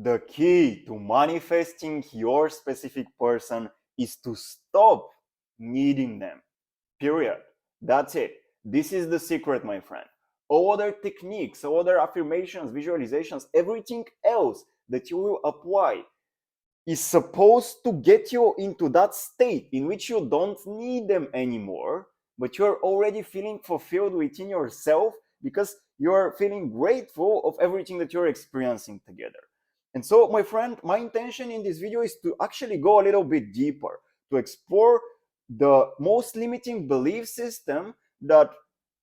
The key to manifesting your specific person is to stop needing them. Period. That's it. This is the secret, my friend. All other techniques, all other affirmations, visualizations, everything else that you will apply is supposed to get you into that state in which you don't need them anymore, but you're already feeling fulfilled within yourself because you're feeling grateful of everything that you're experiencing together. And so, my friend, my intention in this video is to actually go a little bit deeper, to explore the most limiting belief system that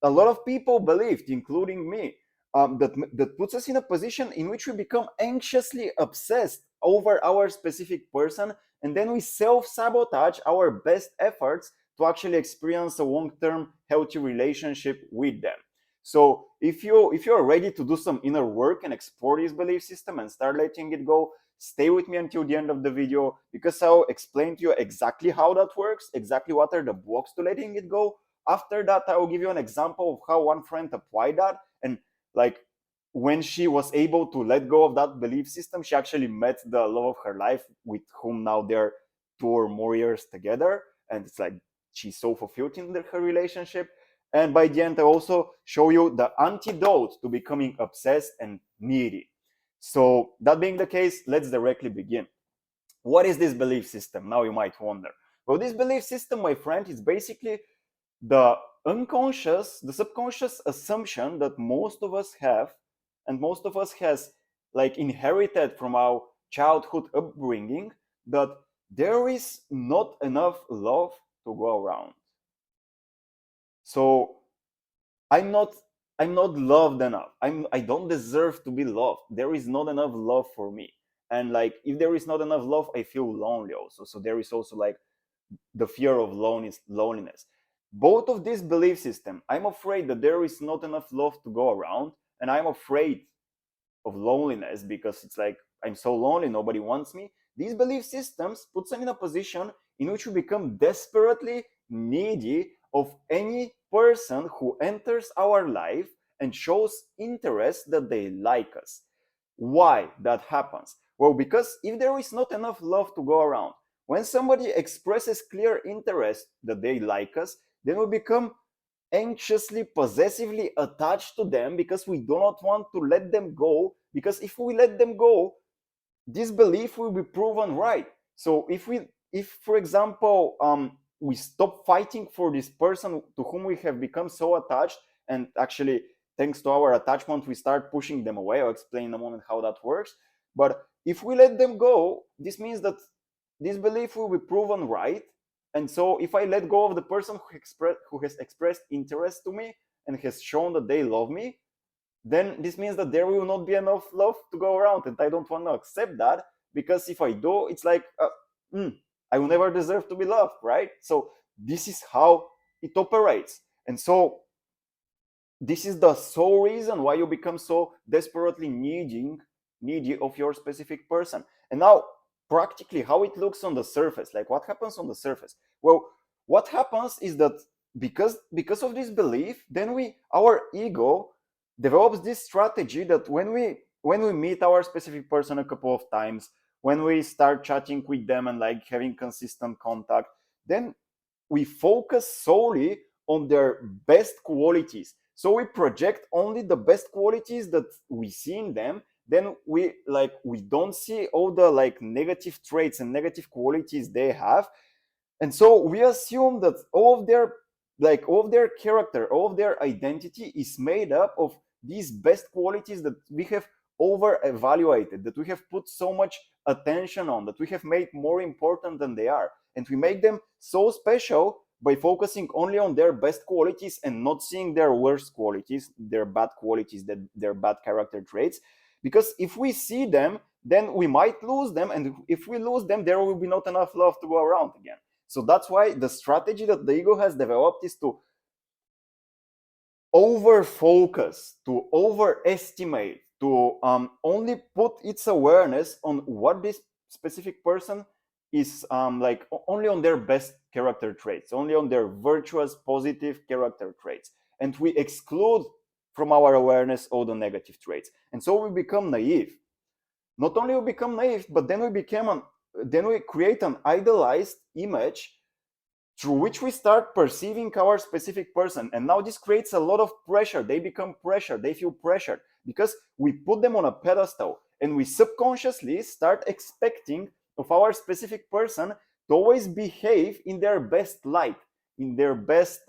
a lot of people believed, including me, that puts us in a position in which we become anxiously obsessed over our specific person, and then we self-sabotage our best efforts to actually experience a long-term healthy relationship with them. So if you're ready to do some inner work and explore this belief system and start letting it go, stay with me until the end of the video, because I'll explain to you exactly how that works, exactly what are the blocks to letting it go. After that, I will give you an example of how one friend applied that, and like when she was able to let go of that belief system, she actually met the love of her life, with whom now they're 2 or more years together, and it's like she's so fulfilled in her relationship. And by the end, I also show you the antidote to becoming obsessed and needy. So that being the case, let's directly begin. What is this belief system? Now you might wonder. Well, this belief system, my friend, is basically the unconscious, the subconscious assumption that most of us have, and most of us has like inherited from our childhood upbringing, that there is not enough love to go around. So I'm not I'm not loved enough. I don't deserve to be loved. There is not enough love for me. And like if there is not enough love, I feel lonely also. So there is also like the fear of loneliness. Both of these belief system, I'm afraid that there is not enough love to go around, and I'm afraid of loneliness because it's like I'm so lonely, nobody wants me. These belief systems puts them in a position in which we become desperately needy of any person who enters our life and shows interest that they like us. Why that happens? Well, because if there is not enough love to go around, when somebody expresses clear interest that they like us, then we become anxiously, possessively attached to them because we do not want to let them go. Because if we let them go, this belief will be proven right. So if for example, we stop fighting for this person to whom we have become so attached, and actually, thanks to our attachment, we start pushing them away. I'll explain in a moment how that works. But if we let them go, this means that this belief will be proven right. And so if I let go of the person who has expressed interest to me and has shown that they love me, then this means that there will not be enough love to go around, and I don't want to accept that, because if I do, it's like I will never deserve to be loved, right? So this is how it operates. And so this is the sole reason why you become so desperately needy of your specific person. And now, practically, how it looks on the surface, like what happens on the surface? Well, what happens is that because of this belief, then our ego develops this strategy that when we meet our specific person a couple of times, when we start chatting with them and like having consistent contact, then we focus solely on their best qualities. So we project only the best qualities that we see in them. Then we don't see all the like negative traits and negative qualities they have. And so we assume that all of their character, all of their identity is made up of these best qualities that we have over evaluated, that we have put so much attention on, that we have made more important than they are. And we make them so special by focusing only on their best qualities and not seeing their worst qualities, their bad qualities, their bad character traits. Because if we see them, then we might lose them. And if we lose them, there will be not enough love to go around again. So that's why the strategy that the ego has developed is to over focus, to overestimate, to only put its awareness on what this specific person is like, only on their best character traits, only on their virtuous, positive character traits. And we exclude from our awareness all the negative traits. And so we become naive. not only we become naive, but then we create an idealized image through which we start perceiving our specific person. And now this creates a lot of pressure. They become pressure. They feel pressured because we put them on a pedestal and we subconsciously start expecting of our specific person to always behave in their best light, in their best,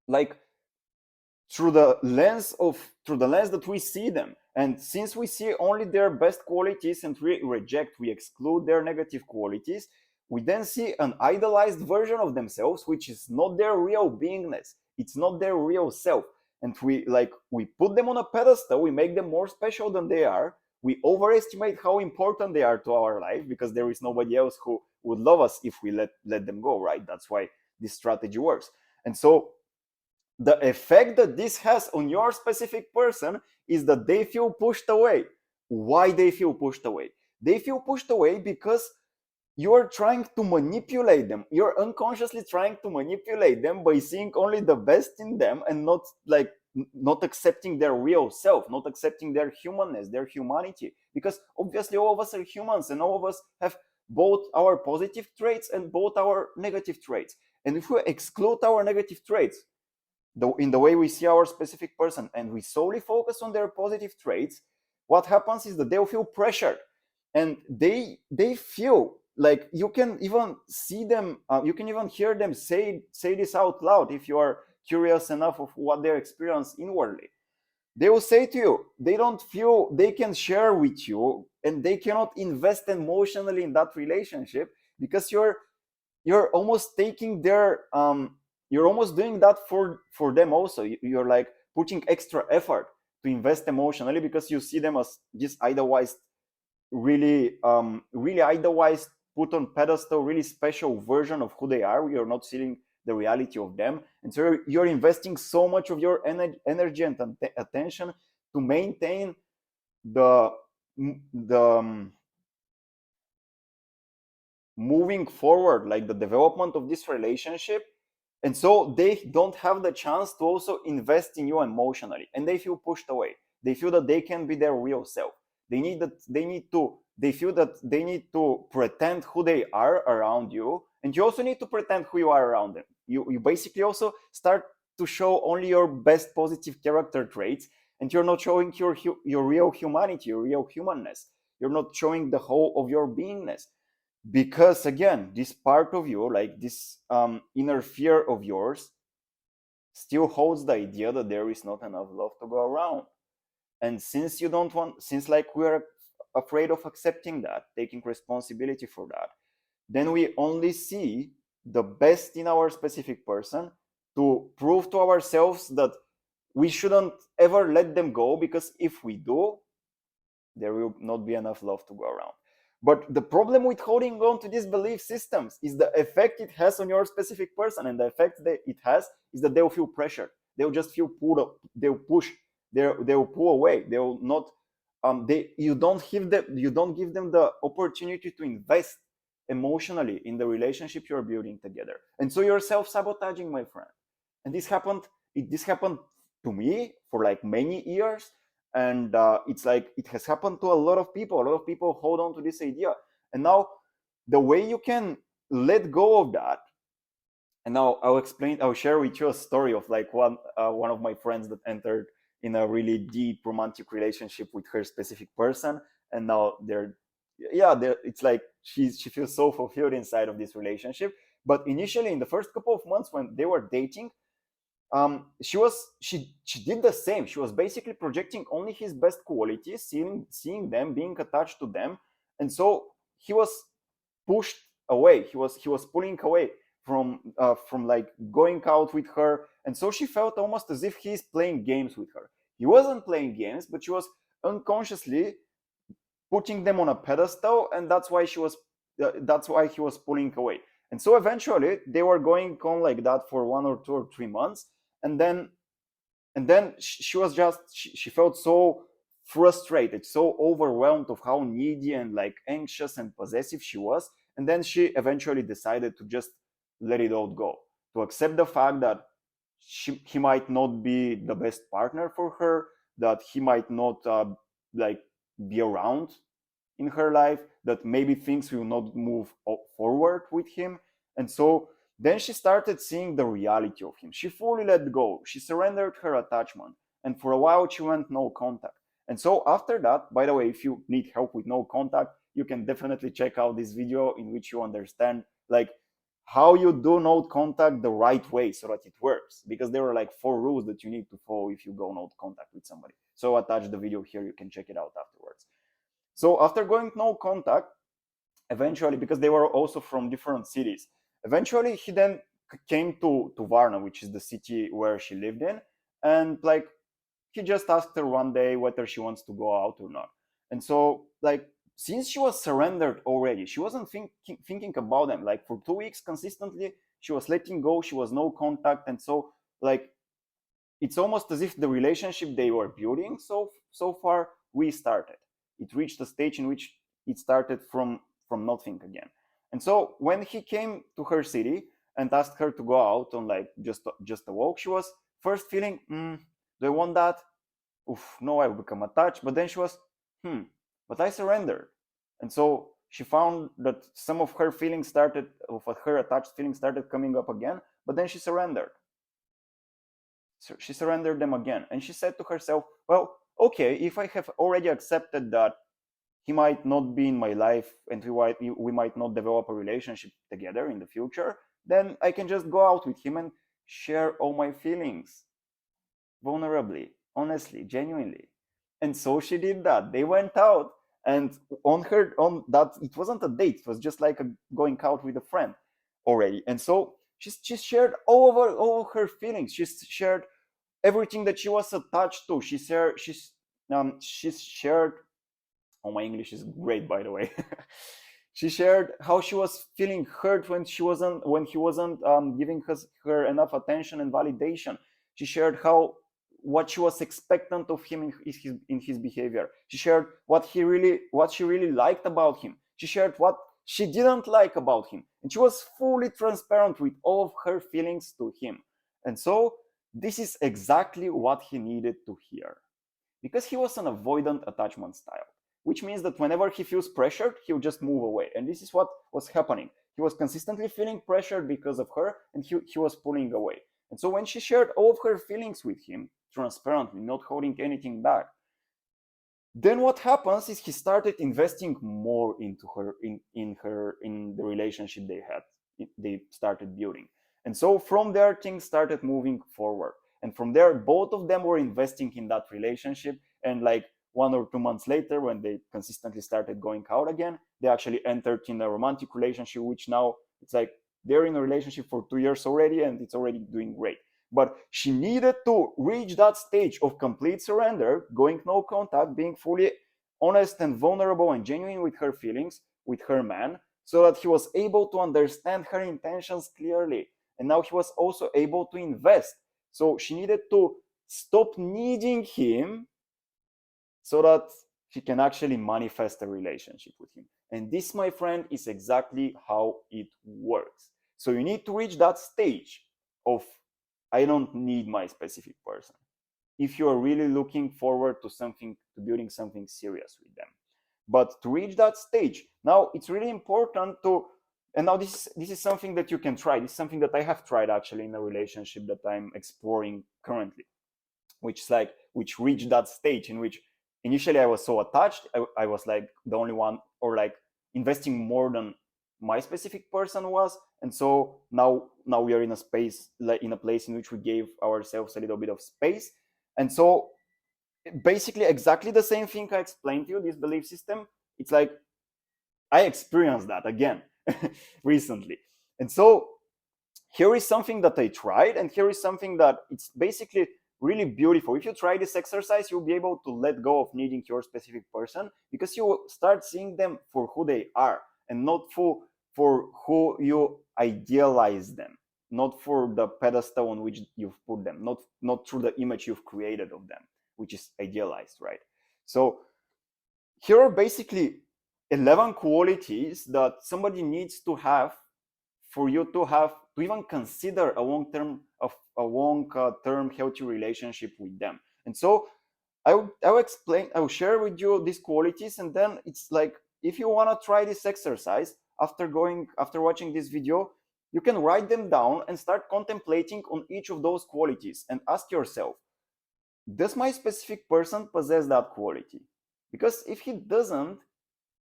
like through the lens that we see them. And since we see only their best qualities and we reject, we exclude their negative qualities, we then see an idealized version of themselves, which is not their real beingness, it's not their real self. And we put them on a pedestal, we make them more special than they are, we overestimate how important they are to our life because there is nobody else who would love us if we let them go, right? That's why this strategy works. And so the effect that this has on your specific person is that they feel pushed away. Why they feel pushed away? They feel pushed away because you're trying to manipulate them. You're unconsciously trying to manipulate them by seeing only the best in them and not accepting their real self, not accepting their humanness, their humanity. Because obviously all of us are humans and all of us have both our positive traits and both our negative traits. And if we exclude our negative traits, in the way we see our specific person and we solely focus on their positive traits, what happens is that they'll feel pressured and they feel like you can even see them, you can even hear them say this out loud if you are curious enough of what they experience inwardly. They will say to you they don't feel they can share with you and they cannot invest emotionally in that relationship because you're almost taking their you're almost doing that for them also. You're like putting extra effort to invest emotionally because you see them as this idolized, really idolized, put on pedestal, really special version of who they are. You're not seeing the reality of them, and so you're investing so much of your energy and attention to maintain the the moving forward, like the development of this relationship. And so they don't have the chance to also invest in you emotionally and they feel pushed away. They feel that they can be their real self. They feel that they need to pretend who they are around you, and you also need to pretend who you are around them. You basically also start to show only your best positive character traits, and you're not showing your real humanity, your real humanness. You're not showing the whole of your beingness, because again, this part of you, like this inner fear of yours, still holds the idea that there is not enough love to go around. And since you don't want, since like we're afraid of accepting that, taking responsibility for that, then we only see the best in our specific person to prove to ourselves that we shouldn't ever let them go, because if we do, there will not be enough love to go around. But the problem with holding on to these belief systems is the effect it has on your specific person, and the effect that it has is that they'll feel pressure. They'll just feel pulled up. They'll push. They'll pull away. They'll not. You don't give them the opportunity to invest emotionally in the relationship you're building together, and so you're self-sabotaging, my friend. And this happened to me for like many years, and it's like it has happened to a lot of people. A lot of people hold on to this idea, and now the way you can let go of that, and now I'll share with you a story of like one of my friends that entered in a really deep romantic relationship with her specific person, and now it's like she feels so fulfilled inside of this relationship. But initially, in the first couple of months when they were dating, she did the same. She was basically projecting only his best qualities, seeing them, being attached to them, and so he was pushed away. He was pulling away from like going out with her, and so she felt almost as if he's playing games with her. He wasn't playing games, but she was unconsciously putting them on a pedestal, and that's why he was pulling away. And so eventually they were going on like that for 1 or 2 or 3 months, and then she felt so frustrated, so overwhelmed of how needy and like anxious and possessive she was. And then she eventually decided to just let it all go, to accept the fact that he might not be the best partner for her, that he might not like be around in her life, that maybe things will not move forward with him. And so then she started seeing the reality of him. She fully let go. She surrendered her attachment. And for a while, she went no contact. And so after that, by the way, if you need help with no contact, you can definitely check out this video in which you understand like how you do no contact the right way so that it works. Because there are like 4 rules that you need to follow if you go no contact with somebody. So I'll attach the video here. You can check it out afterwards. So after going no contact, eventually, because they were also from different cities, eventually he then came to Varna, which is the city where she lived in, and like he just asked her one day whether she wants to go out or not. And so like since she was surrendered already, she wasn't thinking about them. Like for 2 weeks consistently, she was letting go. She was no contact, and so like it's almost as if the relationship they were building so far restarted. It reached a stage in which it started from nothing again. And so when he came to her city and asked her to go out on like just a walk, she was first feeling, do I want that? Oof, no, I will become attached. But then she was, but I surrendered. And so she found that some of her feelings started, of her attached feelings started coming up again, but then she surrendered. So she surrendered them again. And she said to herself, well, okay, if I have already accepted that he might not be in my life and we might not develop a relationship together in the future, then I can just go out with him and share all my feelings vulnerably, honestly, genuinely. And so she did that. They went out, and on that, it wasn't a date, it was just like going out with a friend already. And so she shared all of her feelings. She shared everything that she was attached to. She's shared. Oh, my English is great, by the way. She shared how she was feeling hurt when he wasn't giving her enough attention and validation. She shared how what she was expectant of him in his behavior. She shared what she really liked about him. She shared what she didn't like about him, and she was fully transparent with all of her feelings to him. And so this is exactly what he needed to hear, because he was an avoidant attachment style, which means that whenever he feels pressured, he'll just move away. And this is what was happening. He was consistently feeling pressured because of her, and he was pulling away. And so when she shared all of her feelings with him transparently, not holding anything back, then what happens is he started investing more into her in the relationship they started building. And so from there things started moving forward, and from there both of them were investing in that relationship. And like 1 or 2 months later, when they consistently started going out again, they actually entered in a romantic relationship, which now it's like they're in a relationship for 2 years already, and it's already doing great. But she needed to reach that stage of complete surrender, going no contact, being fully honest and vulnerable and genuine with her feelings, with her man, so that he was able to understand her intentions clearly. And now he was also able to invest. So she needed to stop needing him so that she can actually manifest a relationship with him. And this, my friend, is exactly how it works. So you need to reach that stage of I don't need my specific person if you are really looking forward to building something serious with them. But to reach that stage, now it's really important to, and now this is something that you can try. This is something that I have tried actually in a relationship that I'm exploring currently, which reached that stage in which initially I was so attached. I was like the only one, or like investing more than my specific person was. And so now we are in a space, like in a place in which we gave ourselves a little bit of space. And so basically exactly the same thing I explained to you, this belief system, it's like I experienced that again recently. And so here is something that I tried, and here is something that it's basically really beautiful. If you try this exercise, you'll be able to let go of needing your specific person, because you will start seeing them for who they are, and not for who you idealize them, not for the pedestal on which you've put them, not through the image you've created of them, which is idealized, right? So here are basically 11 qualities that somebody needs to have for you to even consider a long term healthy relationship with them. And so I'll explain, I'll share with you these qualities, and then it's like, if you want to try this exercise after watching this video, you can write them down and start contemplating on each of those qualities and ask yourself, does my specific person possess that quality? Because if he doesn't,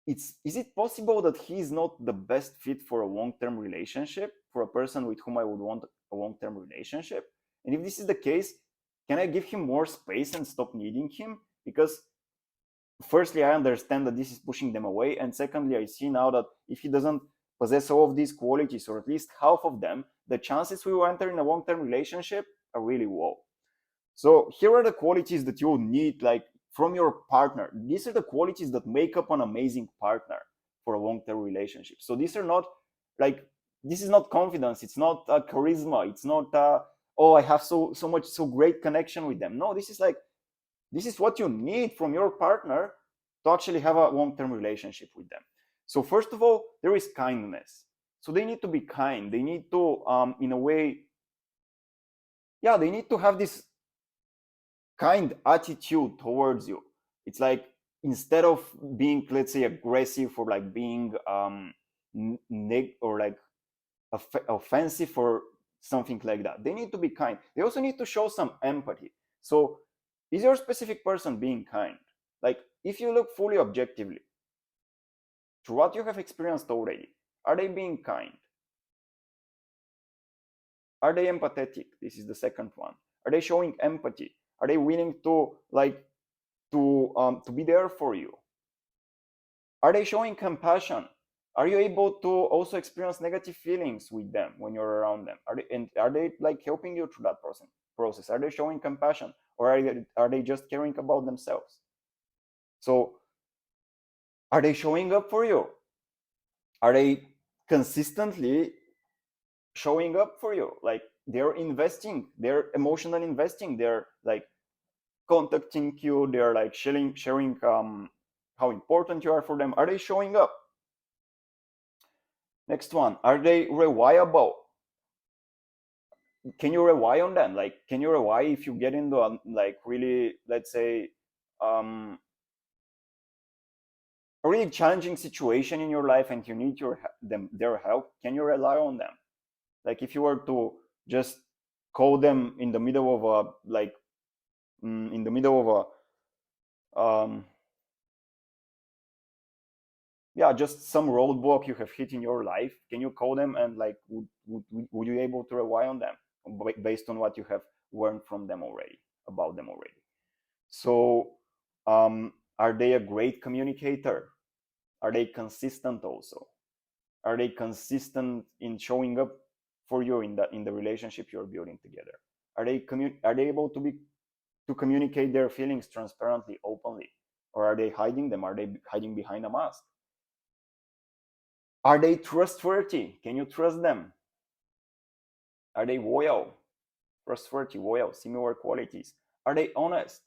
is it possible that he is not the best fit for a long-term relationship, for a person with whom I would want a long-term relationship? And if this is the case, can I give him more space and stop needing him? Because firstly, I understand that this is pushing them away, and secondly, I see now that if he doesn't possess all of these qualities, or at least half of them, the chances we will enter in a long-term relationship are really low. So here are the qualities that you need, like, from your partner. These are the qualities that make up an amazing partner for a long-term relationship. So these are not like, this is not confidence, it's not charisma, it's not oh, I have so great connection with them. No, this is like, this is what you need from your partner to actually have a long-term relationship with them. So first of all, there is kindness. So they need to be kind. They need to, in a way, yeah, they need to have this kind attitude towards you. It's like, instead of being, let's say, aggressive, or like being or like offensive or something like that, they need to be kind. They also need to show some empathy. So is your specific person being kind? Like, if you look fully objectively through what you have experienced already, are they being kind? Are they empathetic? This is the second one. Are they showing empathy? Are they willing to, like, to be there for you? Are they showing compassion? Are you able to also experience negative feelings with them when you're around them? Are they like helping you through that process? Are they showing compassion, or are they just caring about themselves? So are they showing up for you? Are they consistently showing up for you? Like, they're investing, they're emotionally investing, they're like contacting you, they're like sharing how important you are for them. Are they showing up? Next one, are they reliable? Can you rely on them? Like, can you rely if you get into a, like, really, let's say, um a really challenging situation in your life, and you need their help? Can you rely on them? Like, if you were to just call them in the middle of a, like, in the middle of a, yeah, just some roadblock you have hit in your life, can you call them, and like, would you able to rely on them based on what you have learned from them already, about them already? So are they a great communicator? Are they consistent also? Are they consistent in showing up for you in the relationship you're building together? Are they able to communicate their feelings transparently, openly? Or are they hiding them? Are they hiding behind a mask? Are they trustworthy? Can you trust them? Are they loyal? Trustworthy, loyal, similar qualities. Are they honest?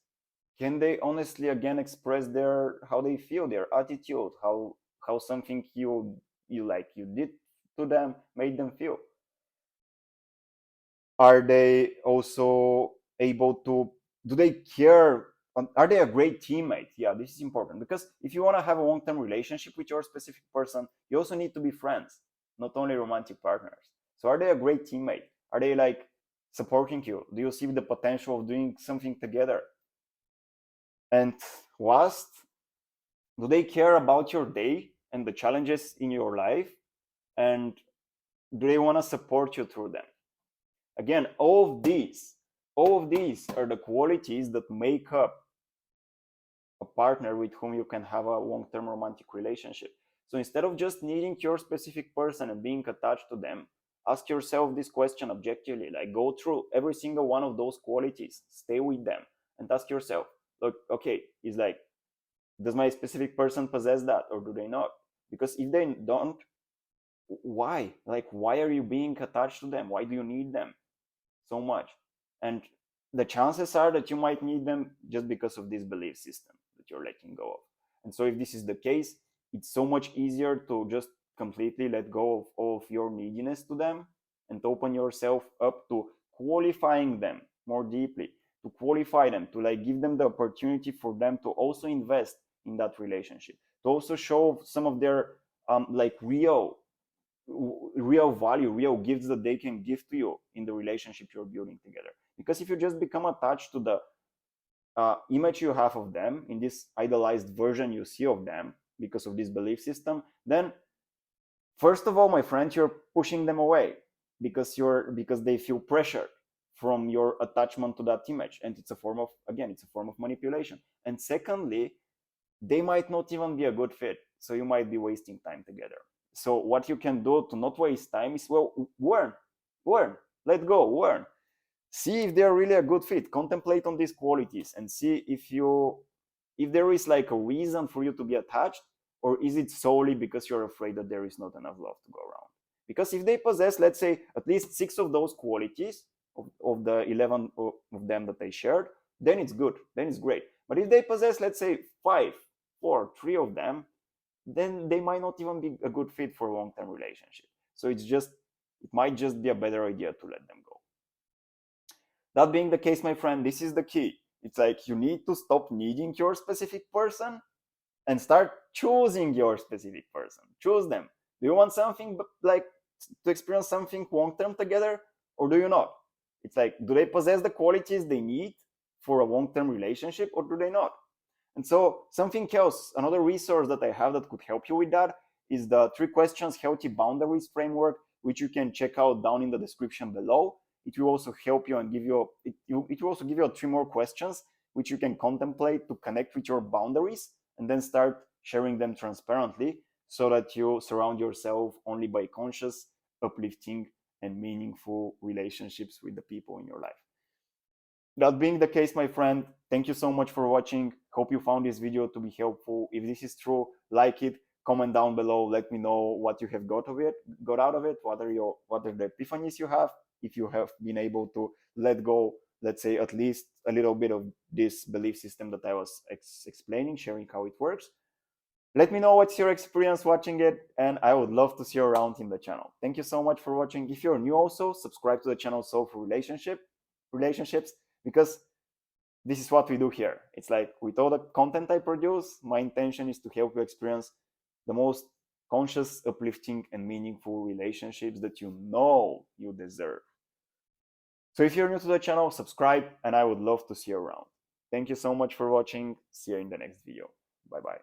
Can they honestly again express their, how they feel, their attitude, how something you did to them made them feel? Are they also able to, do they care, are they a great teammate? Yeah, this is important, because if you want to have a long-term relationship with your specific person, you also need to be friends, not only romantic partners. So are they a great teammate? Are they like supporting you? Do you see the potential of doing something together? And last, do they care about your day and the challenges in your life, and do they want to support you through them? Again, all of these are the qualities that make up a partner with whom you can have a long-term romantic relationship. So instead of just needing your specific person and being attached to them, ask yourself this question objectively. Like, go through every single one of those qualities, stay with them, and ask yourself, look, okay, is like, does my specific person possess that, or do they not? Because if they don't, why? Like, why are you being attached to them? Why do you need them so much? And the chances are that you might need them just because of this belief system that you're letting go of. And so if this is the case, it's so much easier to just completely let go of all of your neediness to them and open yourself up to qualifying them more deeply. to qualify them, to like give them the opportunity for them to also invest in that relationship, to also show some of their like real value, real gifts that they can give to you in the relationship you're building together. Because if you just become attached to the image you have of them, in this idealized version you see of them because of this belief system, then first of all, my friend, you're pushing them away because they feel pressured from your attachment to that image, and it's a form of, again, it's a form of manipulation. And secondly, they might not even be a good fit, so you might be wasting time together. So what you can do to not waste time is, well, learn, let go, learn, see if they're really a good fit, contemplate on these qualities, and see if there is like a reason for you to be attached, or is it solely because you're afraid that there is not enough love to go around. Because if they possess, let's say, at least 6 of those qualities of the 11 of them that they shared, then it's good, then it's great. But if they possess, let's say, 5, 4, 3 of them, then they might not even be a good fit for a long-term relationship. So it might just be a better idea to let them go. That being the case, my friend, this is the key. It's like you need to stop needing your specific person and start choosing your specific person. Choose them. Do you want something like to experience something long term together, or do you not? It's like, do they possess the qualities they need for a long term relationship, or do they not? And so, something else, another resource that I have that could help you with that is the 3 questions healthy boundaries framework, which you can check out down in the description below. It will also help you and give you it will also give you 3 more questions which you can contemplate to connect with your boundaries, and then start sharing them transparently, so that you surround yourself only by conscious, uplifting, and meaningful relationships with the people in your life. That being the case, my friend, thank you so much for watching. Hope you found this video to be helpful. If this is true, like it, comment down below, let me know what you have got out of it, what are the epiphanies you have, if you have been able to let go, let's say, at least a little bit of this belief system that I was explaining, sharing how it works. Let me know what's your experience watching it, and I would love to see you around in the channel. Thank you so much for watching. If you're new, also subscribe to the channel Solve for Relationships, because this is what we do here. It's like, with all the content I produce, my intention is to help you experience the most conscious, uplifting, and meaningful relationships that you know you deserve. So if you're new to the channel, subscribe, and I would love to see you around. Thank you so much for watching. See you in the next video. Bye bye.